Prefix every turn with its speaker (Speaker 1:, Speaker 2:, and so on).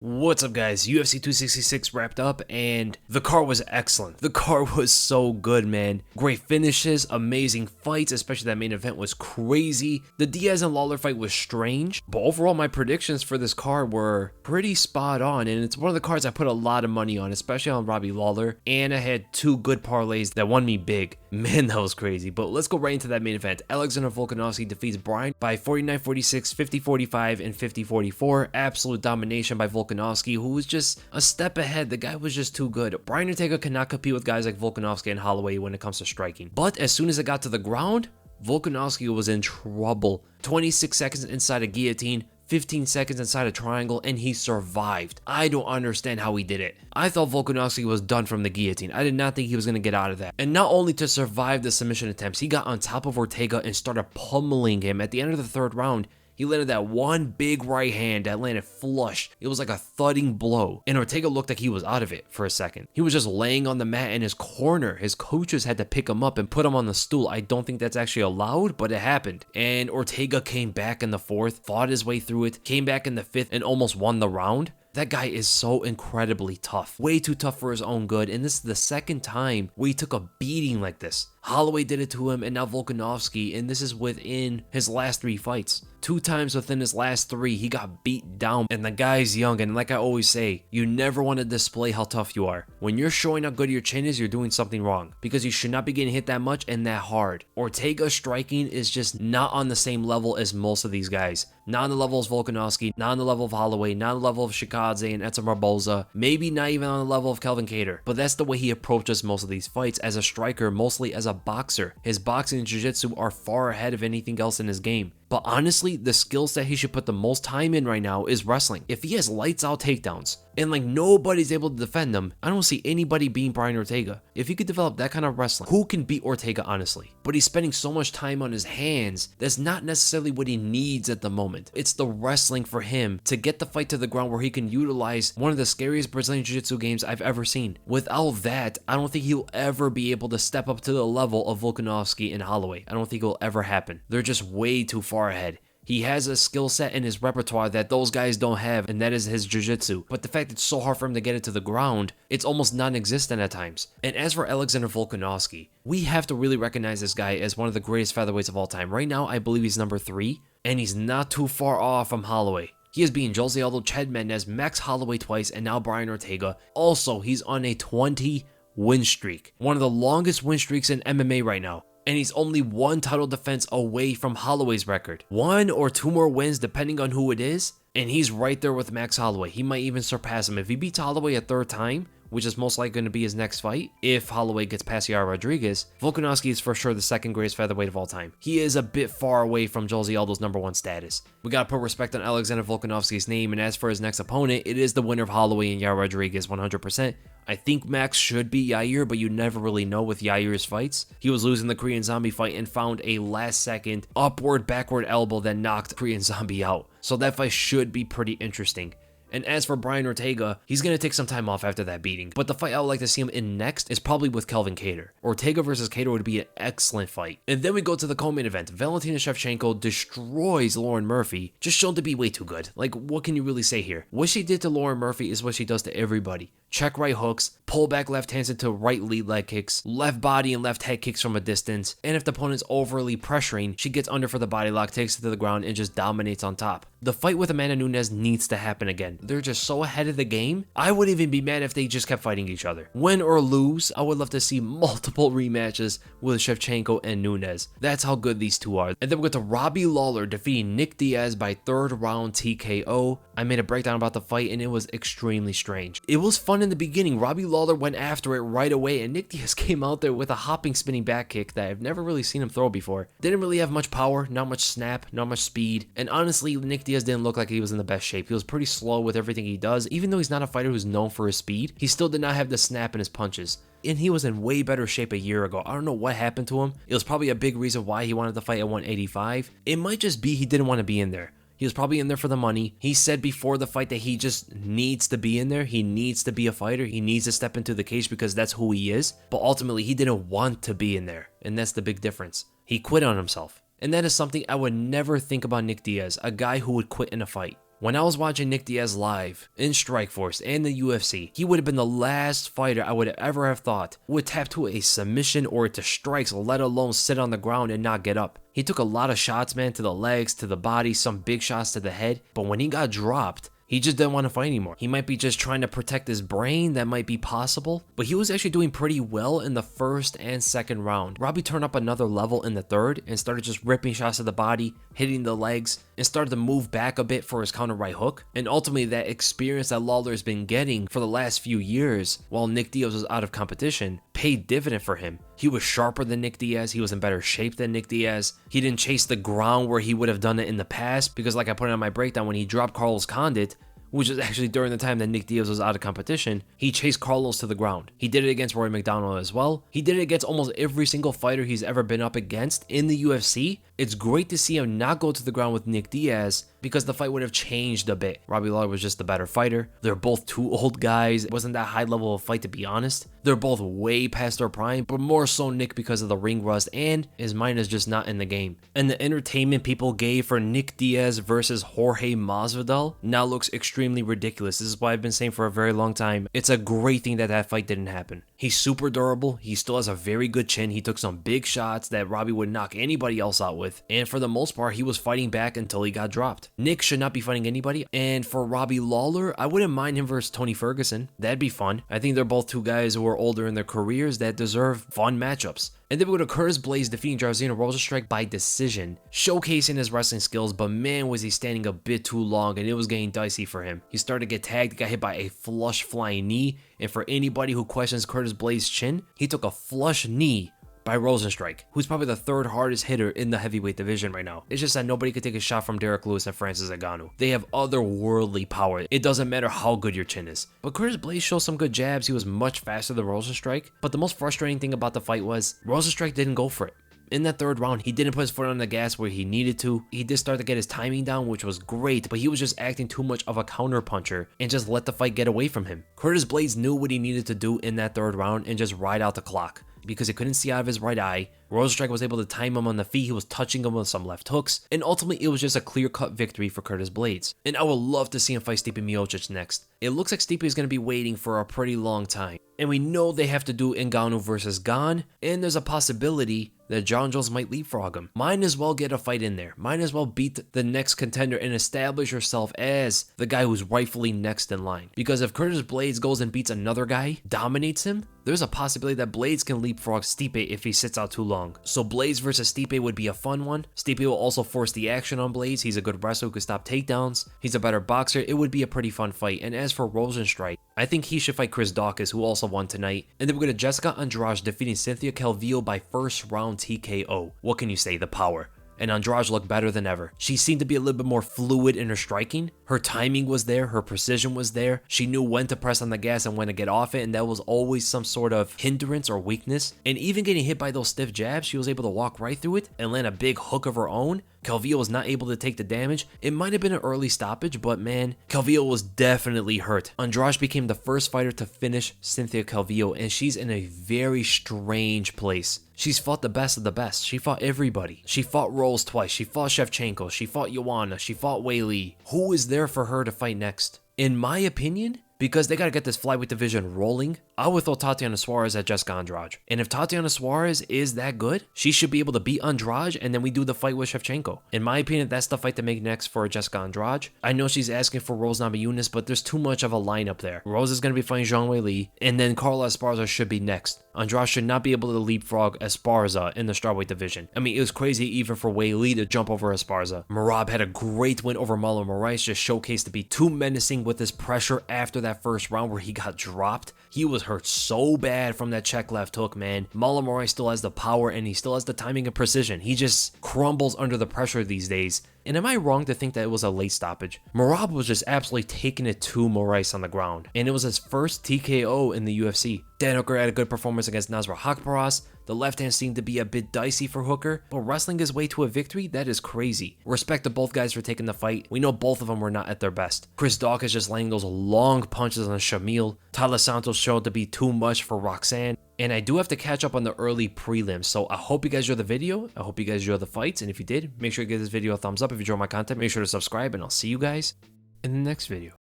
Speaker 1: What's up, guys? UFC 266 wrapped up and the card was excellent. The card was so good, man. Great finishes, amazing fights, especially that main event was crazy. The Diaz and Lawler fight was strange, but overall my predictions for this card were pretty spot on, and it's one of the cards I put a lot of money on, especially on Robbie Lawler, and I had two good parlays that won me big. Man, that was crazy. But let's go right into that main event. Alexander Volkanovski defeats Brian by 49-46, 50-45, and 50-44. Absolute domination by Volkanovski, who was just a step ahead. The guy was just too good. Brian Ortega cannot compete with guys like Volkanovski and Holloway when it comes to striking. But as soon as it got to the ground, Volkanovski was in trouble. 26 seconds inside a guillotine, 15 seconds inside a triangle, and he survived. I don't understand how he did it. I thought Volkanovski was done from the guillotine. I did not think he was going to get out of that. And not only to survive the submission attempts, he got on top of Ortega and started pummeling him. At the end of the third round, he landed that one big right hand that landed flush. It was like a thudding blow. And Ortega looked like he was out of it for a second. He was just laying on the mat in his corner. His coaches had to pick him up and put him on the stool. I don't think that's actually allowed, but it happened. And Ortega came back in the fourth, fought his way through it, came back in the fifth, and almost won the round. That guy is so incredibly tough. Way too tough for his own good. And this is the second time we took a beating like this. Holloway did it to him, and now Volkanovski, and this is within his last three fights. 2 times within his last 3, he got beat down, and the guy's young, and like I always say, you never want to display how tough you are. When you're showing how good your chin is, you're doing something wrong, because you should not be getting hit that much and that hard. Ortega's striking is just not on the same level as most of these guys. Not on the level of Volkanovski, not on the level of Holloway, not on the level of Shikadze and Edson Barboza, maybe not even on the level of Calvin Kattar. But that's the way he approaches most of these fights, as a striker, mostly as a boxer. His boxing and jiu-jitsu are far ahead of anything else in his game. But honestly, the skill set he should put the most time in right now is wrestling. If he has lights out takedowns and like nobody's able to defend them, I don't see anybody beating Brian Ortega. If he could develop that kind of wrestling, who can beat Ortega, honestly? But he's spending so much time on his hands, that's not necessarily what he needs at the moment. It's the wrestling for him to get the fight to the ground where he can utilize one of the scariest Brazilian Jiu-Jitsu games I've ever seen. Without that, I don't think he'll ever be able to step up to the level of Volkanovski and Holloway. I don't think it will ever happen. They're just way too far ahead. He has a skill set in his repertoire that those guys don't have, and that is his jiu-jitsu. But the fact it's so hard for him to get it to the ground, it's almost non-existent at times. And as for Alexander Volkanovski, we have to really recognize this guy as one of the greatest featherweights of all time. Right now, I believe he's number 3, and he's not too far off from Holloway. He has beaten Jose Aldo, Chad Mendes, Max Holloway twice, and now Brian Ortega. Also, he's on a 20 win streak. One of the longest win streaks in MMA right now. And he's only 1 title defense away from Holloway's record. 1 or 2 more wins depending on who it is, and he's right there with Max Holloway. He might even surpass him. If he beats Holloway a 3rd time, which is most likely going to be his next fight, if Holloway gets past Yair Rodriguez, Volkanovski is for sure the 2nd greatest featherweight of all time. He is a bit far away from Jose Aldo's number 1 status. We gotta put respect on Alexander Volkanovski's name, and as for his next opponent, it is the winner of Holloway and Yair Rodriguez 100%. I think Max should beat Yair, but you never really know with Yair's fights. He was losing the Korean Zombie fight and found a last-second upward-backward elbow that knocked Korean Zombie out. So that fight should be pretty interesting. And as for Brian Ortega, he's going to take some time off after that beating. But the fight I would like to see him in next is probably with Calvin Kattar. Ortega versus Kattar would be an excellent fight. And then we go to the co-main event. Valentina Shevchenko destroys Lauren Murphy, just shown to be way too good. Like, what can you really say here? What she did to Lauren Murphy is what she does to everybody. Check right hooks, pull back left hands into right lead leg kicks, left body and left head kicks from a distance, and if the opponent's overly pressuring, she gets under for the body lock, takes it to the ground, and just dominates on top. The fight with Amanda Nunes needs to happen again. They're just so ahead of the game. I wouldn't even be mad if they just kept fighting each other. Win or lose, I would love to see multiple rematches with Shevchenko and Nunes. That's how good these two are. And then we go to Robbie Lawler defeating Nick Diaz by 3rd round TKO. I made a breakdown about the fight, and it was extremely strange. It was fun in the beginning. Robbie Lawler went after it right away, and Nick Diaz came out there with a hopping spinning back kick that I've never really seen him throw before. Didn't really have much power, not much snap, not much speed, and honestly, Nick Diaz didn't look like he was in the best shape. He was pretty slow with everything he does. Even though he's not a fighter who's known for his speed, he still did not have the snap in his punches. And he was in way better shape a year ago. I don't know what happened to him. It was probably a big reason why he wanted to fight at 185. It might just be he didn't want to be in there. He was probably in there for the money. He said before the fight that he just needs to be in there. He needs to be a fighter. He needs to step into the cage because that's who he is. But ultimately, he didn't want to be in there. And that's the big difference. He quit on himself. And that is something I would never think about Nick Diaz, a guy who would quit in a fight. When I was watching Nick Diaz live in Strikeforce and the UFC, he would have been the last fighter I would ever have thought would tap to a submission or to strikes, let alone sit on the ground and not get up. He took a lot of shots, man, to the legs, to the body, some big shots to the head, but when he got dropped, he just didn't want to fight anymore. He might be just trying to protect his brain, that might be possible, but he was actually doing pretty well in the first and second round. Robbie turned up another level in the third and started just ripping shots to the body, hitting the legs, and started to move back a bit for his counter right hook. And ultimately that experience that Lawler has been getting for the last few years while Nick Diaz was out of competition paid dividend for him. He was sharper than Nick Diaz, he was in better shape than Nick Diaz, he didn't chase the ground where he would have done it in the past, because like I put it on my breakdown, when he dropped Carlos Condit, which is actually during the time that Nick Diaz was out of competition, he chased Carlos to the ground. He did it against Roy McDonald as well. He did it against almost every single fighter he's ever been up against in the UFC. It's great to see him not go to the ground with Nick Diaz because the fight would have changed a bit. Robbie Lawler was just the better fighter. They're both two old guys. It wasn't that high level of fight, to be honest. They're both way past their prime, but more so Nick because of the ring rust, and his mind is just not in the game. And the entertainment people gave for Nick Diaz versus Jorge Masvidal now looks extremely ridiculous. This is why I've been saying for a very long time, it's a great thing that that fight didn't happen. He's super durable. He still has a very good chin. He took some big shots that Robbie would knock anybody else out with. And for the most part, he was fighting back until he got dropped. Nick should not be fighting anybody. And for Robbie Lawler, I wouldn't mind him versus Tony Ferguson. That'd be fun. I think they're both two guys who are older in their careers that deserve fun matchups. And then we go to Curtis Blaydes defeating Jairzinho Rozenstruik by decision, showcasing his wrestling skills, but man was he standing a bit too long and it was getting dicey for him. He started to get tagged, got hit by a flush flying knee, and for anybody who questions Curtis Blaydes' chin, he took a flush knee by Rozenstruik, who's probably the third hardest hitter in the heavyweight division right now. It's just that nobody could take a shot from Derek Lewis and Francis Ngannou. They have otherworldly power. It doesn't matter how good your chin is. But Curtis Blaydes showed some good jabs. He was much faster than Rozenstruik. But the most frustrating thing about the fight was Rozenstruik didn't go for it. In that third round, he didn't put his foot on the gas where he needed to. He did start to get his timing down, which was great, but he was just acting too much of a counter puncher and just let the fight get away from him. Curtis Blaydes knew what he needed to do in that third round and just ride out the clock, because he couldn't see out of his right eye. Rozenstruik was able to time him on the feet, he was touching him with some left hooks, and ultimately it was just a clear-cut victory for Curtis Blaydes. And I would love to see him fight Stipe Miocic next. It looks like Stipe is going to be waiting for a pretty long time, and we know they have to do Ngannou versus Gane, and there's a possibility that John Jones might leapfrog him. Might as well get a fight in there. Might as well beat the next contender and establish yourself as the guy who's rightfully next in line. Because if Curtis Blaydes goes and beats another guy, dominates him, there's a possibility that Blaydes can leapfrog Stipe if he sits out too long. So Blaydes versus Stipe would be a fun one. Stipe will also force the action on Blaydes. He's a good wrestler who can stop takedowns. He's a better boxer. It would be a pretty fun fight. And as for Rozenstruik, I think he should fight Chris Daukaus, who also won tonight. And then we're going to Jessica Andrade defeating Cynthia Calvillo by first round TKO. What can you say? The power. And Andrade looked better than ever. She seemed to be a little bit more fluid in her striking. Her timing was there, her precision was there. She knew when to press on the gas and when to get off it, and that was always some sort of hindrance or weakness. And even getting hit by those stiff jabs, she was able to walk right through it and land a big hook of her own. Calvillo was not able to take the damage. It might have been an early stoppage, but man, Calvillo was definitely hurt. Andrade became the first fighter to finish Cynthia Calvillo, and she's in a very strange place. She's fought the best of the best. She fought everybody. She fought Rolls twice. She fought Shevchenko. She fought Joanna. She fought Weili. Who is there for her to fight next? In my opinion, because they got to get this flyweight division rolling, I would throw Tatiana Suarez at Jessica Andrade. And if Tatiana Suarez is that good, she should be able to beat Andrade, and then we do the fight with Shevchenko. In my opinion, that's the fight to make next for Jessica Andrade. I know she's asking for Rose Namajunas, but there's too much of a lineup there. Rose is going to be fighting Zhang Weili, and then Carla Esparza should be next. Andrade should not be able to leapfrog Esparza in the strawweight division. I mean, it was crazy even for Weili to jump over Esparza. Merab had a great win over Marlon Moraes, just showcased to be too menacing with his pressure after that first round where he got dropped. He was hurt so bad from that check left hook, man. Marlon Moraes still has the power and he still has the timing and precision. He just crumbles under the pressure these days. And am I wrong to think that it was a late stoppage? Merab was just absolutely taking it to Moraes on the ground, and it was his first TKO in the UFC. Dan Hooker had a good performance against Nasrat Haqparast. The left hand seemed to be a bit dicey for Hooker, but wrestling his way to a victory, that is crazy. Respect to both guys for taking the fight. We know both of them were not at their best. Chris Daukaus just laying those long punches on Shamil. Tyler Santos showed to be too much for Roxanne. And I do have to catch up on the early prelims, so I hope you guys enjoyed the video. I hope you guys enjoyed the fights, and if you did, make sure you give this video a thumbs up. If you enjoyed my content, make sure to subscribe, and I'll see you guys in the next video.